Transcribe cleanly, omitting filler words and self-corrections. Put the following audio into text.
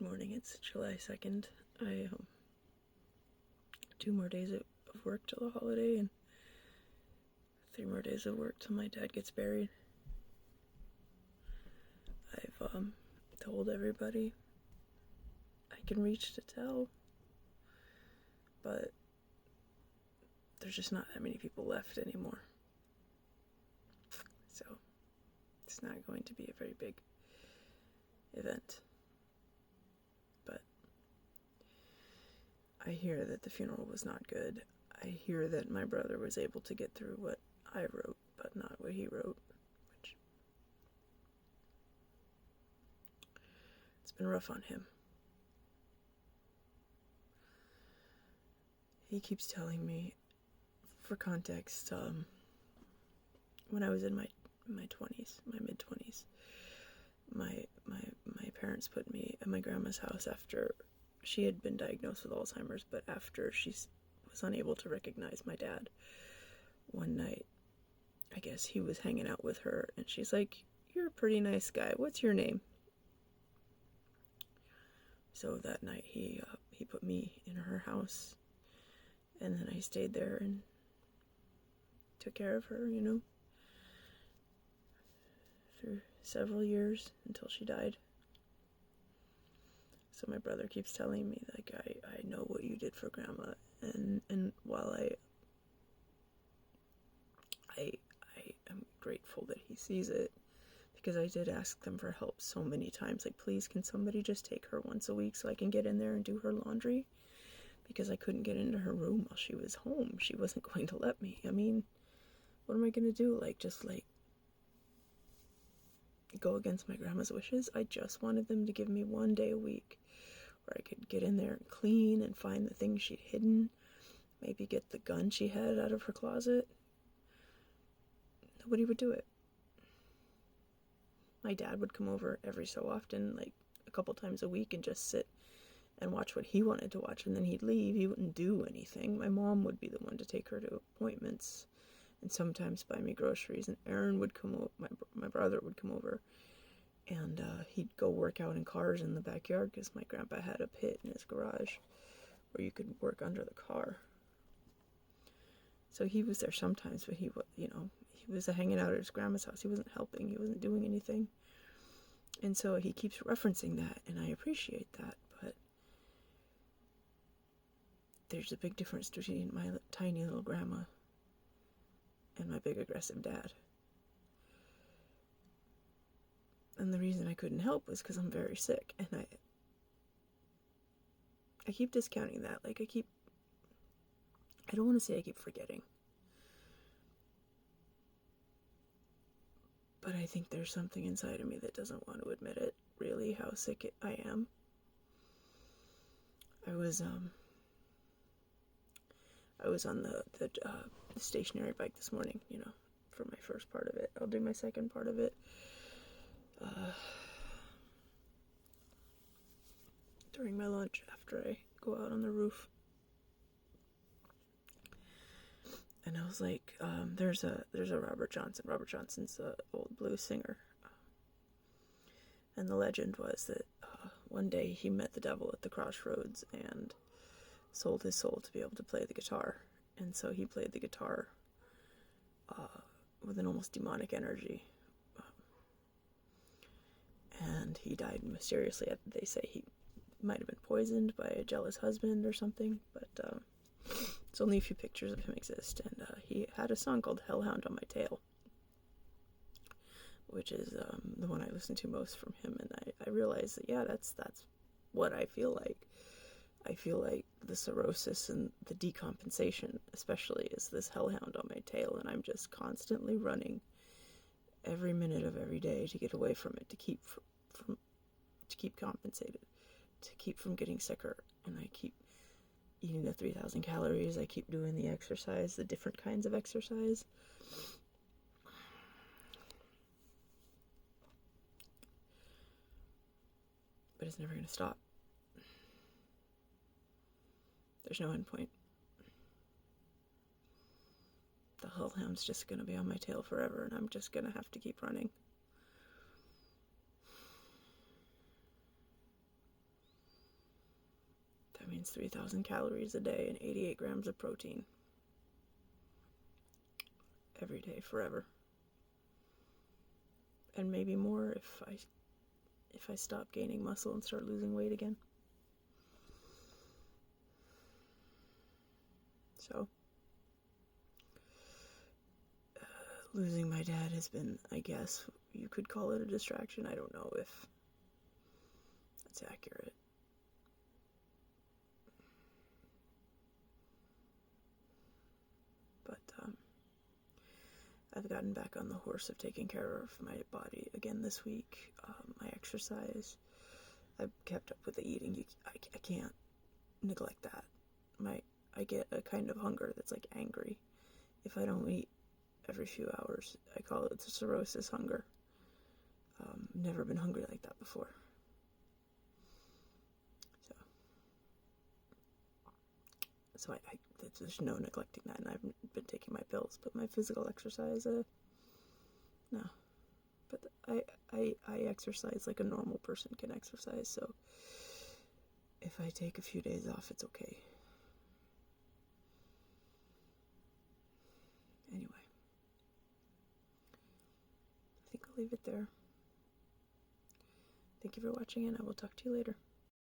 Good morning, it's July 2nd. I 2 more days of work till the holiday and 3 more days of work till my dad gets buried. I've told everybody I can reach to tell, but there's just not that many people left anymore. So it's not going to be a very big event. But I hear that the funeral was not good. I hear that my brother was able to get through what I wrote, but not what he wrote, which it's been rough on him. He keeps telling me, for context, when I was in my 20s, my mid-20s, my parents put me at my grandma's house after she had been diagnosed with Alzheimer's, but after she was unable to recognize my dad. One night, I guess he was hanging out with her, and she's like, "You're a pretty nice guy. What's your name?" So that night, he put me in her house, and then I stayed there and took care of her, through several years until she died. So my brother keeps telling me, like, I know what you did for Grandma, and while I am grateful that he sees it, because I did ask them for help so many times, like, please, can somebody just take her once a week so I can get in there and do her laundry? Because I couldn't get into her room while she was home. She wasn't going to let me. I mean, what am I going to do? Just go against my grandma's wishes? I just wanted them to give me one day a week where I could get in there and clean and find the things she'd hidden, maybe get the gun she had out of her closet. Nobody would do it. My dad would come over every so often, like a couple times a week, and just sit and watch what he wanted to watch, and then he'd leave. He wouldn't do anything. My mom would be the one to take her to appointments and sometimes buy me groceries, and Aaron would come over, my brother would come over, and he'd go work out in cars in the backyard, because my grandpa had a pit in his garage where you could work under the car. So he was there sometimes, but he was hanging out at his grandma's house. He wasn't helping. He wasn't doing anything. And so he keeps referencing that, and I appreciate that, but there's a big difference between my tiny little grandma and my big aggressive dad. And the reason I couldn't help was because I'm very sick, and I keep discounting that. I don't want to say I keep forgetting, but I think there's something inside of me that doesn't want to admit it, really, how sick I am. I was on the stationary bike this morning, for my first part of it. I'll do my second part of it during my lunch after I go out on the roof. And I was like, there's a Robert Johnson. Robert Johnson's an old blues singer. And the legend was that one day he met the devil at the crossroads and sold his soul to be able to play the guitar. And so he played the guitar with an almost demonic energy. And he died mysteriously. They say he might have been poisoned by a jealous husband or something, but it's only a few pictures of him exist. And he had a song called Hellhound on My Tail, which is the one I listen to most from him. And I realized that, yeah, that's what I feel like. I feel like the cirrhosis and the decompensation, especially, is this hellhound on my tail, and I'm just constantly running every minute of every day to get away from it, to keep compensated, to keep from getting sicker. And I keep eating the 3,000 calories. I keep doing the exercise, the different kinds of exercise. But it's never going to stop. There's no end point. The hellhound's just going to be on my tail forever, and I'm just going to have to keep running. means 3,000 calories a day and 88 grams of protein. Every day, forever. And maybe more if I stop gaining muscle and start losing weight again. So, losing my dad has been, I guess, you could call it a distraction. I don't know if that's accurate. But, I've gotten back on the horse of taking care of my body again this week. My exercise. I've kept up with the eating. I can't neglect that. I get a kind of hunger that's like angry if I don't eat every few hours. I call it the cirrhosis hunger. Never been hungry like that before. So there's no neglecting that, and I've been taking my pills, but my physical exercise, no. But I exercise like a normal person can exercise, so if I take a few days off, it's okay. Anyway, I think I'll leave it there. Thank you for watching, and I will talk to you later.